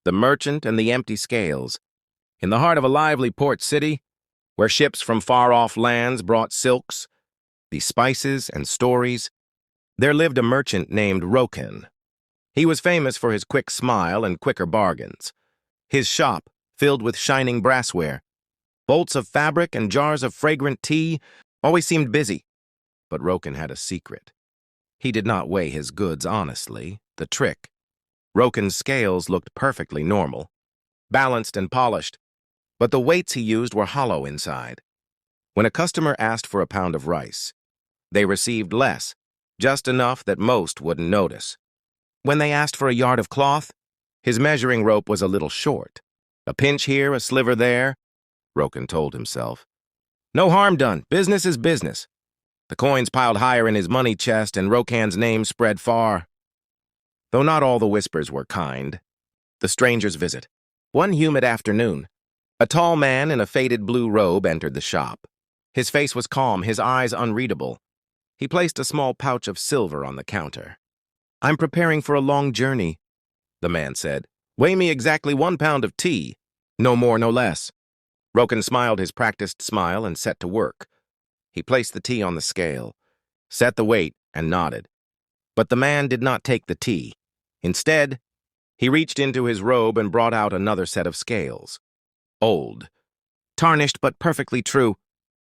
The Merchant and the Empty Scales. In the heart of a lively port city, where ships from far-off lands brought silks, the spices and stories, there lived a merchant named Roken. He was famous for his quick smile and quicker bargains. His shop, filled with shining brassware, bolts of fabric and jars of fragrant tea, always seemed busy. But Roken had a secret. He did not weigh his goods honestly, the trick. Roken's scales looked perfectly normal, balanced and polished, but the weights he used were hollow inside. When a customer asked for a pound of rice, they received less, just enough that most wouldn't notice. When they asked for a yard of cloth, his measuring rope was a little short. A pinch here, a sliver there, Roken told himself. No harm done. Business is business. The coins piled higher in his money chest, and Roken's name spread far. Though not all the whispers were kind. The stranger's visit. One humid afternoon, a tall man in a faded blue robe entered the shop. His face was calm, his eyes unreadable. He placed a small pouch of silver on the counter. I'm preparing for a long journey, the man said. Weigh me exactly 1 pound of tea. No more, no less. Roken smiled his practiced smile and set to work. He placed the tea on the scale, set the weight, and nodded. But the man did not take the tea. Instead, he reached into his robe and brought out another set of scales. Old, tarnished but perfectly true.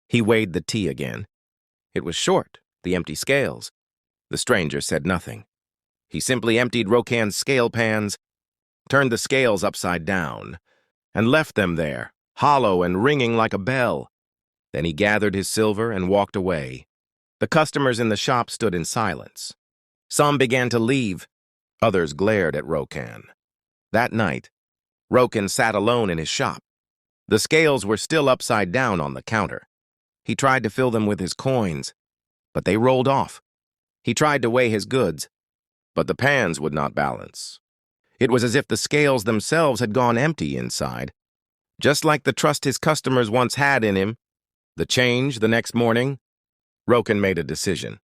He weighed the tea again. It was short, the empty scales. The stranger said nothing. He simply emptied Roken's scale pans, turned the scales upside down, and left them there, hollow and ringing like a bell. Then he gathered his silver and walked away. The customers in the shop stood in silence. Some began to leave. Others glared at Roken. That night, Roken sat alone in his shop. The scales were still upside down on the counter. He tried to fill them with his coins, but they rolled off. He tried to weigh his goods, but the pans would not balance. It was as if the scales themselves had gone empty inside. Just like the trust his customers once had in him, the change the next morning, Roken made a decision.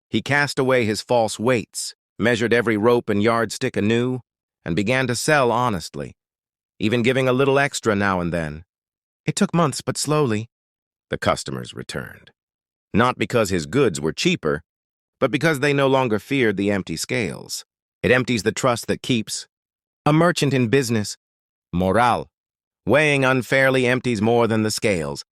He cast away his false weights, measured every rope and yardstick anew, and began to sell honestly, even giving a little extra now and then. It took months, but slowly, the customers returned. Not because his goods were cheaper, but because they no longer feared the empty scales. It empties the trust that keeps. A merchant in business. Moral. Weighing unfairly empties more than the scales.